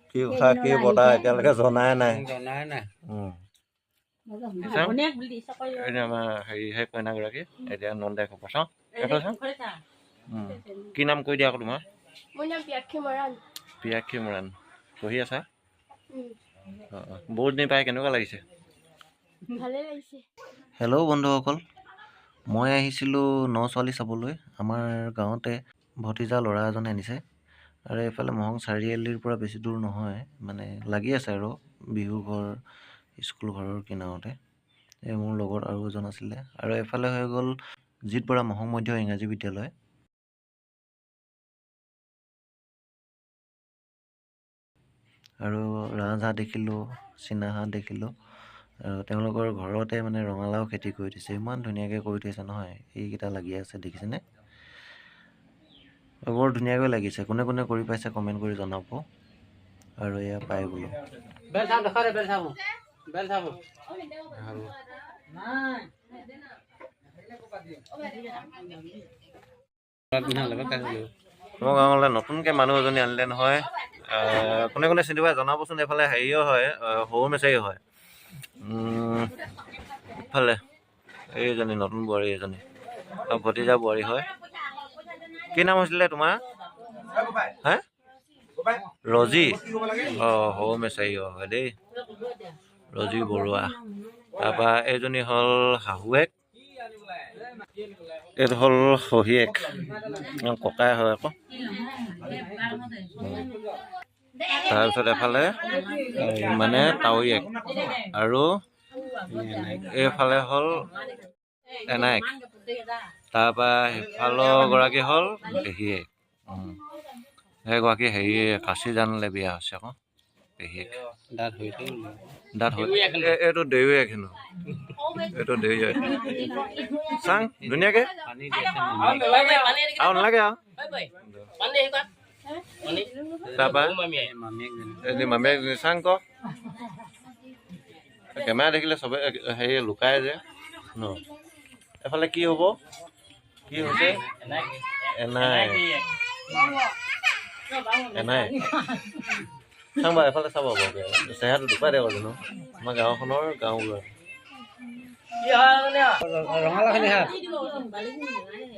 কি কথা কি বতা এতিয়ালৈকে জনাই নাই আমাৰ হেৰিহে কইনাগৰাকী এতিয়া নন্দাই খবৰ চাওঁ কি নাম কৈ দিয়া আকৌ তোমাৰ পিয়াক্ষী মৰাণ পঢ়ি আছা বহুত দিন পাই কেনেকুৱা লাগিছে হেল্ল' বন্ধুসকল মই আহিছিলোঁ ন ছোৱালী চাবলৈ আমাৰ গাঁৱতে ভতিজা ল'ৰা এজনে আনিছে আৰু এইফালে মহং চাৰিআলিৰ পৰা বেছি দূৰ নহয় মানে লাগি আছে আৰু বিহু ঘৰ স্কুল ঘৰৰ কিনাৰতে এই মোৰ লগত আৰু এজন আছিলে আৰু এফালে হৈ গ'ল জিত বৰা মহং মধ্য ইংৰাজী বিদ্যালয় আৰু ৰাজহাঁহ দেখিলোঁ চীনাহাঁহ দেখিলোঁ আৰু তেওঁলোকৰ ঘৰতে মানে ৰঙালাও খেতি কৰি থৈছে ইমান ধুনীয়াকৈ কৰি থৈছে নহয় এইকেইটা লাগি আছে দেখিছেনে বৰ ধুনীয়াকৈ লাগিছে কোনে কোনে কৰি পাইছে কমেণ্ট কৰি জনাব আৰু এয়া পাই গ'লো মোৰ গাঁৱলৈ নতুনকৈ মানুহ এজনী আনিলে নহয় কোনে কোনে চিনি পাই জনাবচোন এইফালে হেৰিও হয় সৰু মেচাৰীও হয় ইফালে এইজনী নতুন বোৱাৰী এজনী আৰু ভতিজা বোৱাৰী হয় কি নাম হৈছিলে তোমাৰ হা ৰজি সৰু মেচাৰী হয় দেই ৰজি বৰুৱা তাৰপৰা এইজনী হ'ল শাহুৱেক এইটো হ'ল শহীয়েক ককাই হয় আকৌ তাৰপিছত এফালে মানে তাৱৈয়েক আৰু এইফালে হ'ল এনায়েক তাৰপৰা সিফালৰ গৰাকী হ'ল পেহীয়েক সেইগৰাকী হেৰি কাচি জানলৈ বিয়া হৈছে আকৌ পেহীয়েক দাঁত হৈ এইটো দেউয়েক হেনো এইটো দেউয়েক চাং ধুনীয়াকৈ আৰু নালাগে আৰু তাৰপৰা মামীয়েক চাং ক কেমেৰা দেখিলে চবে হেৰি লুকাই যে ন এফালে কি হ'ব কি হৈছে এনাই চাং বাৰু এফালে চাব চেহেৰাটো দুপাই দে জানো আমাৰ গাঁওখনৰ গাঁওবুঢ়া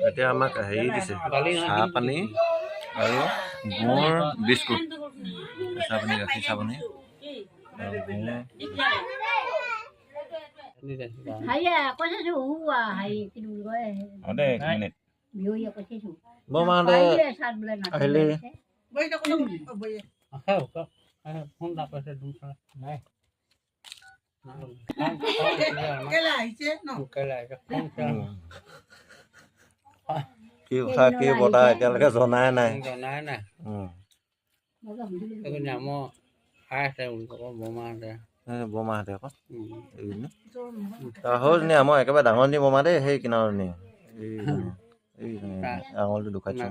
এতিয়া আমাক হেৰি দিছে চাহ পানী আৰু গুড় বিস্কুট চাহ পানী গাখীৰ চাহ পানী কি কথা কি বতা এতিয়ালৈকে জনাই নাই বৰমাহঁতে আকৌ সৰুজনী আমাৰ একেবাৰে ডাঙৰজনী বৰমা দেই সেই কিনাৰজনী এই আঙুলিটো দুখাইছোঁ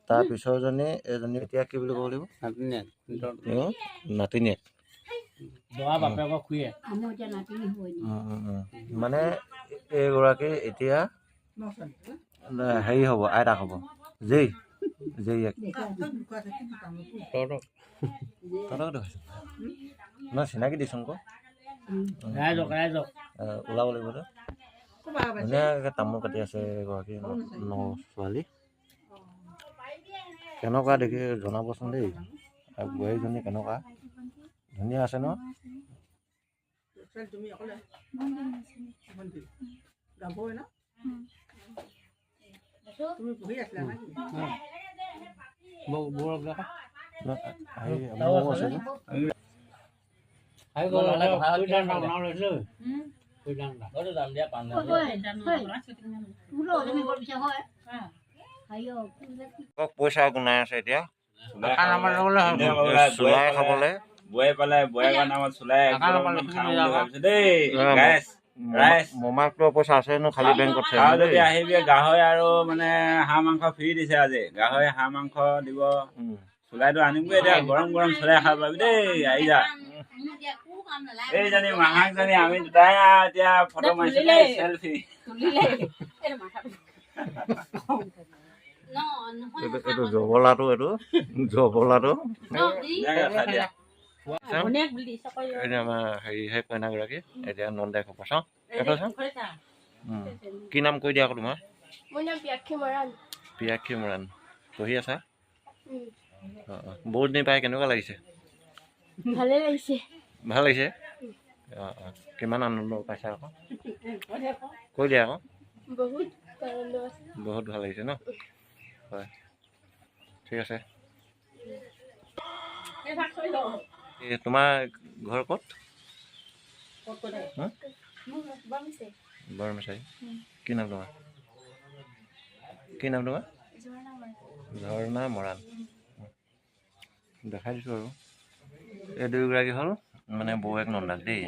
তাৰ পিছৰজনী এইজনী এতিয়া কি বুলি ক'ব লাগিব নাতিনীয়েক মানে এইগৰাকী এতিয়া হেৰি হ'ব আইতাক হ'ব জেইয়েক নহয় চিনাকি দিছোঁ আকৌ ওলাব লাগিব ধুনীয়াকৈ তামোল কাটি আছে এগৰাকী ছোৱালী কেনেকুৱা দেখি জনাবচোন দেই আৰু বোৱাৰীজনী কেনেকুৱা ধুনীয়া আছে ন পইচা গুনাই আছে এতিয়া চুলাই খাবলৈ মমাকটো পইচা আছে নো খালি বেংকত যদি আহিবি গাহৰি আৰু মানে হাঁহ মাংস ফ্ৰী দিছে আজি গাহৰি হাঁহ মাংস দিব চুলাইটো আনিবই এতিয়া গৰম গৰম চুলাই খাব পাবি দেই আহি যা এইজনী মাহাকজনী আমি দুটাই এতিয়া ফটো মাৰিছো চেলফি এইটো জবলাটো এইটো জবলাটো আমাৰ হেৰিহে কইনাগৰাকী এতিয়া নন্দাই খবৰ চাওঁ এইটো চাওঁ কি নাম কৈ দিয়া আকৌ তোমাৰ পিয়াক্ষী মৰাণ পঢ়ি আছা বহুত দিন পাই কেনেকুৱা লাগিছে ভালে লাগিছে ভাল লাগিছে কিমান আনন্দ পাইছা আকৌ কৈ দিয়া আকৌ বহুত ভাল লাগিছে ন হয় ঠিক আছে তোমাৰ ঘৰ ক'ত বৰমেচাৰী কি নাম তোমাৰ ঝৰ্ণা মৰাণ দেখাই দিছোঁ আৰু এই দুয়োগৰাকী হ'ল মানে বৌৱেক নন্দাক দেই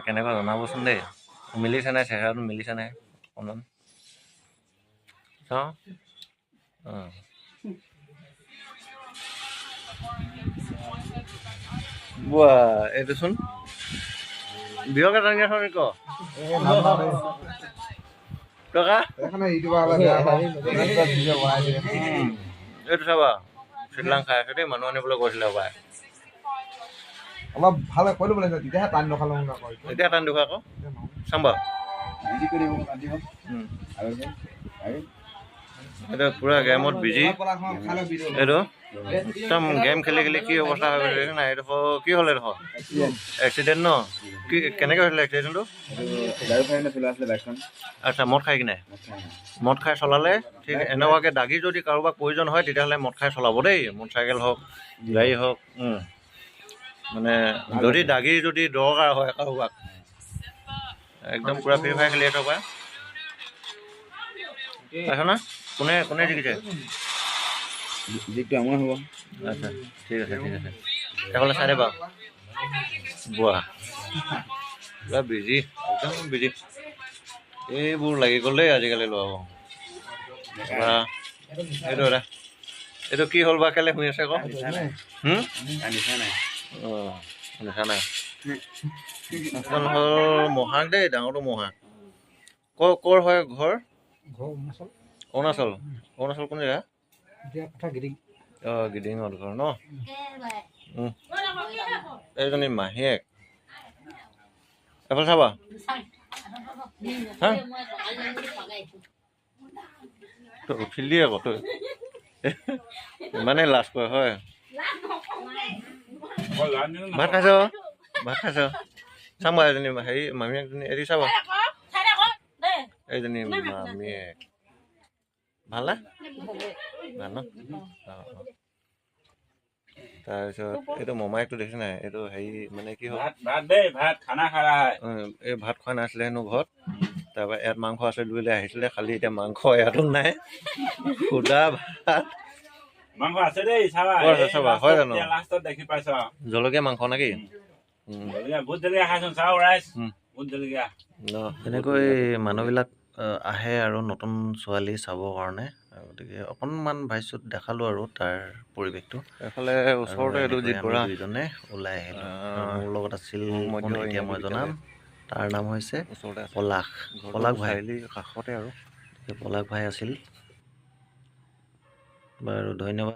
কেনেকুৱা জনাবচোন দেই মিলিছে নাই চেহেৰাটো মিলিছে নাই অকণমান চাওঁ বোৱা এইটোচোন বিহকে টানি আছ ক টকা এইটো চাবা শ্ৰীলং খাই আছে দেই মানুহ আনিবলৈ কৈছিলে হবাই অলপ ভালে কৈ ল'ব লাগিব তেতিয়াহে টান নখালো এতিয়া টান দুখা আকৌ চাম বাৰু এইটো পুৰা গেমত বিজি এইটো একদম গেম খেলি খেলি কি অৱস্থা হৈ গৈছে নাই এইডোখৰ কি হ'ল এইডোখৰ এক্সিডেণ্ট ন কি কেনেকৈ হৈছিলে এক্সিডেণ্টটো আচ্ছা মদ খাই কিনে মদ খাই চলালে ঠিক এনেকুৱাকৈ দাগি যদি কাৰোবাক প্ৰয়োজন হয় তেতিয়াহ'লে মদ খাই চলাব দেই মটৰচাইকেল হওক গাড়ী হওক মানে যদি দাগি যদি দৰকাৰ হয় কাৰোবাক একদম পূৰা ফ্ৰী ফায়াৰ খেলি থকা পাইছ না কোনে জিকিছে আমাৰ হ'ব আচ্ছা ঠিক আছে সেইফালে চাই দে বাৰু বোৱা পুৰা বিজি একদম বিজি এইবোৰ লাগি গ'ল দেই আজিকালি ল'ৰাবোৰ এইটো এটা এইটো কি হ'ল বা কেলে শুই আছে আকৌ নিশা নাই হ'ল মহাক দেই ডাঙৰটো মহাক ক'ৰ হয় ঘৰ অৰুণাচল কোন জেগা গিডিঙত ঘৰ ন এইজনী মাহীয়েক এফালে চাবা তই উঠিলি আকৌ তই ইমানেই লাজ কৰে হয় ভাত খাইছ চাম বাৰু এজনী হেৰি মামীয়েকজনী এৰি চাব এইজনী মামীয়েক ভাল না ভাল ন তাৰপিছত এইটো মমায়েকটো দেখিছে নাই এইটো হেৰি মানে কি হ'ল এই ভাত খোৱা নাছিলে হেনো ঘৰত তাৰপৰা ইয়াত মাংস আছে বুলিলে আহিছিলে খালি এতিয়া মাংস ইয়াতো নাই সুদা ভাত মাংস আছে দেই চাবা হয় জানো লাষ্টত দেখি পাইছ জলকীয়া মাংস নেকি বহুত জলকীয়া খাইছো চাও ৰাইজ বহুত জলকীয়া এনেকৈ মানুহবিলাক আহে আৰু নতুন ছোৱালী চাবৰ কাৰণে গতিকে অকণমান ভাইচত দেখালোঁ আৰু তাৰ পৰিৱেশটো এইফালে ওচৰতে এইটো দুইজনে ওলাই আহিলোঁ মোৰ লগত আছিল এতিয়া মই জনাম তাৰ নাম হৈছে পলাশ ভাই কাষতে আৰু পলাশ ভাই আছিল বাৰু ধন্যবাদ।